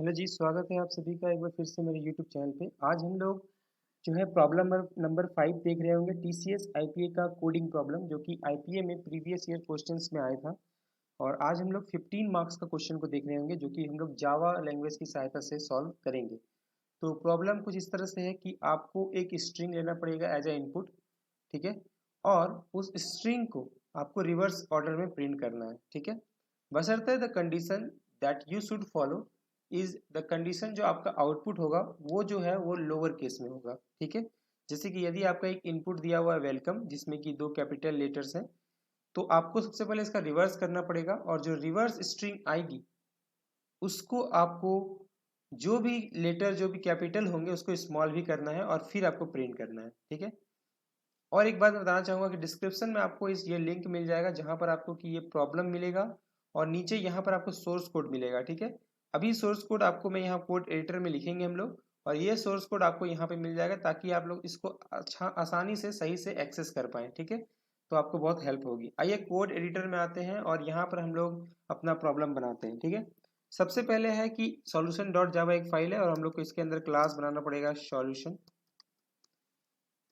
Hello जी, स्वागत है आप सभी का एक बार फिर से मेरे यूट्यूब चैनल पे। आज हम लोग जो है प्रॉब्लम नंबर 5 देख रहे होंगे, टीसीएस आईपीए का कोडिंग प्रॉब्लम, जो कि आईपीए में प्रीवियस ईयर क्वेश्चंस में आया था। और आज हम लोग 15 मार्क्स का क्वेश्चन को देख रहे होंगे, जो कि हम लोग जावा लैंग्वेज की सहायता से सॉल्व करेंगे। तो प्रॉब्लम कुछ इस तरह से है कि आपको एक स्ट्रिंग लेना पड़ेगा एज ए इनपुट, ठीक है, और उस स्ट्रिंग को आपको रिवर्स ऑर्डर में प्रिंट करना है, ठीक है। बशर्ते the condition that you should follow is the condition, जो आपका आउटपुट होगा वो जो है वो लोअर केस में होगा, ठीक है। जैसे कि यदि आपका एक इनपुट दिया हुआ है वेलकम, जिसमें कि 2 कैपिटल लेटर्स हैं, तो आपको सबसे पहले इसका रिवर्स करना पड़ेगा, और जो रिवर्स स्ट्रिंग आएगी उसको आपको जो भी लेटर जो भी कैपिटल होंगे उसको स्मॉल भी करना है और फिर आपको प्रिंट करना है, ठीक है। और एक बात मैं बताना चाहूँगा कि डिस्क्रिप्शन में आपको इस ये लिंक मिल जाएगा, जहाँ पर आपको कि ये प्रॉब्लम मिलेगा, और नीचे यहाँ पर आपको सोर्स कोड मिलेगा, ठीक है। अभी सोर्स कोड आपको मैं यहाँ कोड एडिटर में लिखेंगे हम लोग, और ये सोर्स कोड आपको यहाँ पे मिल जाएगा, ताकि आप लोग इसको अच्छा आसानी से सही से एक्सेस कर पाएँ, ठीक है। तो आपको बहुत हेल्प होगी। आइए कोड एडिटर में आते हैं और यहाँ पर हम लोग अपना प्रॉब्लम बनाते हैं, ठीक है। सबसे पहले है कि सॉल्यूशन डॉट जावा एक फाइल है, और हम लोग को इसके अंदर क्लास बनाना पड़ेगा सॉल्यूशन,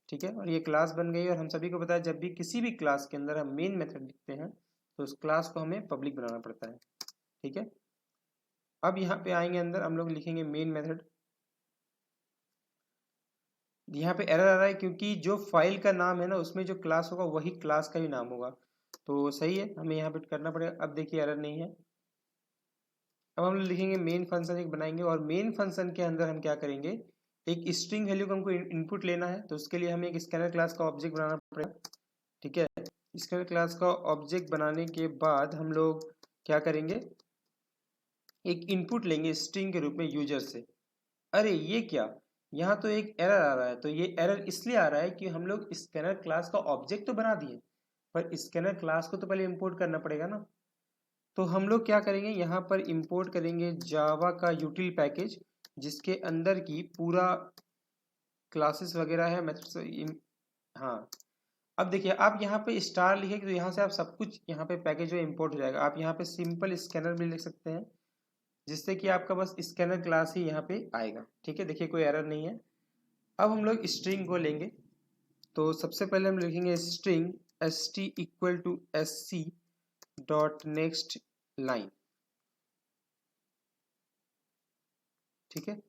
ठीक है। और ये क्लास बन गई, और हम सभी को पता है जब भी किसी भी क्लास के अंदर हम मेन मेथड लिखते हैं तो उस क्लास को हमें पब्लिक बनाना पड़ता है, ठीक है। अब यहाँ पे आएंगे अंदर, हम लोग लिखेंगे मेन मेथड। यहाँ पे एरर आ रहा है क्योंकि जो फाइल का नाम है ना, उसमें जो क्लास होगा वही क्लास का भी नाम होगा, तो सही है, हमें यहाँ पे करना पड़ेगा। अब देखिए एरर नहीं है। अब हम लोग लिखेंगे मेन फंक्शन एक बनाएंगे, और मेन फंक्शन के अंदर हम क्या करेंगे, एक स्ट्रिंग वैल्यू को हमको इनपुट लेना है, तो उसके लिए हमें एक स्कैनर क्लास का ऑब्जेक्ट बनाना पड़ेगा, ठीक है। स्कैनर क्लास का ऑब्जेक्ट बनाने के बाद हम लोग क्या करेंगे, एक इनपुट लेंगे स्ट्रिंग के रूप में यूजर से। अरे ये क्या, यहाँ तो एक एरर आ रहा है। तो ये एरर इसलिए आ रहा है कि हम लोग स्कैनर क्लास का ऑब्जेक्ट तो बना दिए, पर स्कैनर क्लास को तो पहले इंपोर्ट करना पड़ेगा ना। तो हम लोग क्या करेंगे, यहाँ पर इंपोर्ट करेंगे जावा का यूटिल पैकेज, जिसके अंदर की पूरा क्लासेस वगैरह है, मेथड्स। हाँ, अब देखिए आप यहाँ पे स्टार लिखेंगे तो यहाँ से आप सब कुछ यहाँ पे पैकेज जो इंपोर्ट हो जाएगा। आप यहाँ पे सिंपल स्कैनर भी लिख सकते हैं, जिससे कि आपका बस स्कैनर क्लास ही यहाँ पे आएगा, ठीक है। देखिए कोई एरर नहीं है। अब हम लोग स्ट्रिंग को लेंगे, तो सबसे पहले हम लिखेंगे string S T equal to S C dot next line, ठीक है।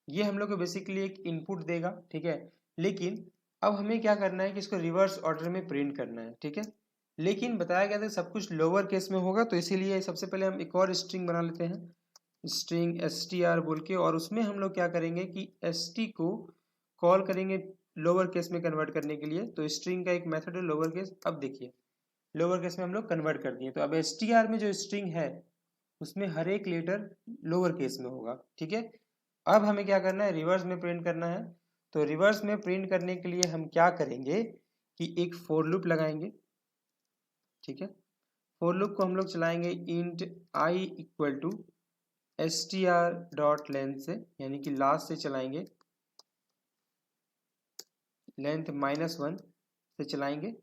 ये हम लोग को बेसिकली एक इनपुट देगा, ठीक है। लेकिन अब हमें क्या करना है कि इसको रिवर्स ऑर्डर में प्रिंट करना है, ठीक है। लेकिन बताया गया था सब कुछ लोअर केस में होगा, तो इसीलिए सबसे पहले हम एक और स्ट्रिंग बना लेते हैं, स्ट्रिंग एस टी आर बोल के, और उसमें हम लोग क्या करेंगे कि एस टी को कॉल करेंगे लोअर केस में कन्वर्ट करने के लिए। तो स्ट्रिंग का एक मेथड है लोअर केस। अब देखिए लोअर केस में हम लोग कन्वर्ट कर दिए, तो अब एस टी आर में जो स्ट्रिंग है उसमें हर एक लेटर लोअर केस में होगा, ठीक है। अब हमें क्या करना है, रिवर्स में प्रिंट करना है। तो रिवर्स में प्रिंट करने के लिए हम क्या करेंगे कि एक फॉर लूप लगाएंगे, ठीक है। फॉर लूप को हम लोग चलाएंगे int I equal to S T R dot length से, यानी कि लास्ट से चलाएंगे, लेंथ -1 से चलाएंगे।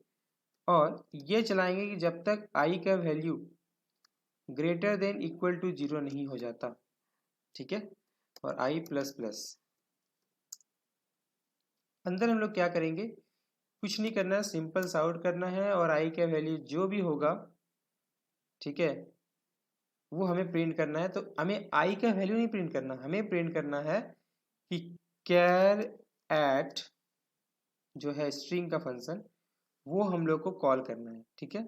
और ये चलाएंगे कि जब तक आई का value greater than equal to 0 नहीं हो जाता, ठीक है। और आई प्लस प्लस अंदर हम लोग क्या करेंगे, कुछ नहीं करना है, सिंपल सा आउट करना है, और आई का वैल्यू जो भी होगा, ठीक है, वो हमें प्रिंट करना है। तो हमें आई का वैल्यू नहीं प्रिंट करना, हमें प्रिंट करना है कि कैर एट जो है स्ट्रिंग का फंक्शन, वो हम लोग को कॉल करना है, ठीक है।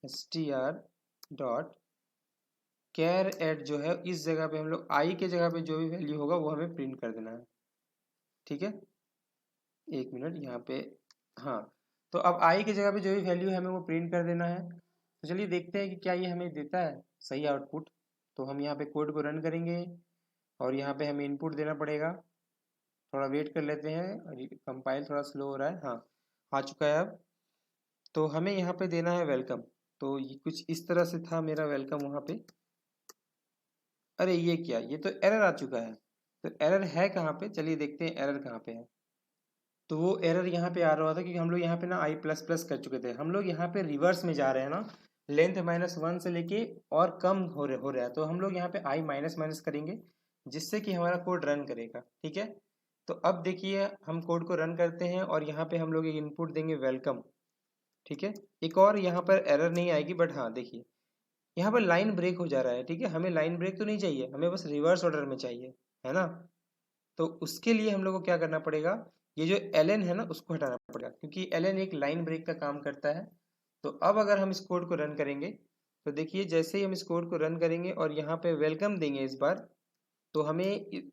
S T R dot char at जो है, इस जगह पे हम लोग आई के जगह पे जो भी वैल्यू होगा वो हमें प्रिंट कर देना है, ठीक है। एक मिनट यहाँ पे, हाँ, तो अब आई की जगह पे जो भी वैल्यू है हमें वो प्रिंट कर देना है। तो चलिए देखते हैं कि क्या ये हमें देता है सही आउटपुट। तो हम यहाँ पे कोड को रन करेंगे, और यहाँ पे हमें इनपुट देना पड़ेगा। थोड़ा वेट कर लेते हैं, और कंपाइल थोड़ा स्लो हो रहा है। हाँ, आ चुका है अब। तो हमें यहाँ पे देना है वेलकम। तो ये कुछ इस तरह से था मेरा वेलकम वहाँ पे। अरे ये क्या, ये तो एरर आ चुका है। तो एरर है कहाँ पे, चलिए देखते हैं एरर कहाँ पे है। तो वो एरर यहाँ पे आ रहा था क्योंकि हम लोग यहाँ पे ना आई प्लस प्लस कर चुके थे। हम लोग यहाँ पे रिवर्स में जा रहे हैं ना, लेंथ -1 से लेके और कम हो रहा है। तो हम लोग यहाँ पे आई माइनस माइनस करेंगे, जिससे कि हमारा कोड रन करेगा। ठीक है, तो अब देखिए हम कोड को रन करते हैं और यहाँ पे हम लोग एक इनपुट देंगे वेलकम। ठीक है, एक और यहाँ पर एरर नहीं आएगी, बट हाँ देखिए यहाँ पर लाइन ब्रेक हो जा रहा है। ठीक है, हमें लाइन ब्रेक तो नहीं चाहिए, हमें बस रिवर्स ऑर्डर में चाहिए, है ना। तो उसके लिए हम लोग को क्या करना पड़ेगा, ये जो ln है ना उसको हटाना पड़ेगा, क्योंकि ln एक लाइन ब्रेक का काम करता है। तो अब अगर हम इस कोड को रन करेंगे तो देखिए जैसे ही हम इस कोड को रन करेंगे और यहाँ पे वेलकम देंगे इस बार, तो हमें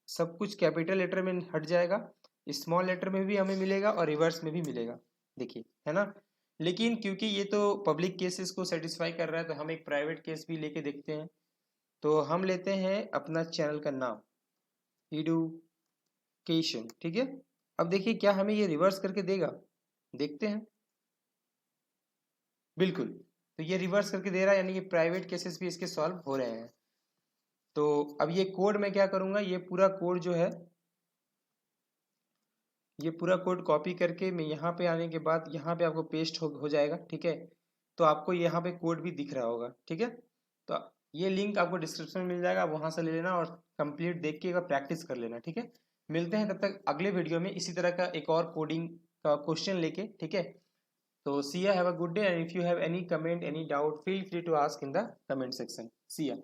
सब कुछ कैपिटल लेटर में हट जाएगा, स्मॉल लेटर में भी हमें मिलेगा और रिवर्स में भी मिलेगा, देखिए, है ना। लेकिन क्योंकि ये तो पब्लिक केसेस को सेटिस्फाई कर रहा है तो हम एक प्राइवेट केस भी लेके देखते हैं। तो हम लेते हैं अपना चैनल का नाम एडुकेशन। ठीक है, अब देखिए क्या हमें ये रिवर्स करके देगा, देखते हैं। बिल्कुल, तो ये रिवर्स करके दे रहा है, यानी कि प्राइवेट केसेस भी इसके सॉल्व हो रहे हैं। तो अब ये कोड मैं क्या करूंगा, ये पूरा कोड जो है, ये पूरा कोड कॉपी करके मैं यहाँ पे आने के बाद यहाँ पे आपको पेस्ट हो जाएगा। ठीक है, तो आपको यहाँ पे कोड भी दिख रहा होगा। ठीक है, तो ये लिंक आपको डिस्क्रिप्शन में मिल जाएगा, आप वहाँ से ले लेना और कंप्लीट देख के प्रैक्टिस कर लेना। ठीक है, मिलते हैं तब तक अगले वीडियो में इसी तरह का एक और कोडिंग का क्वेश्चन लेके। ठीक है, तो see ya, have a good day, and if you have any comment any doubt feel free to ask in the comment section. See या।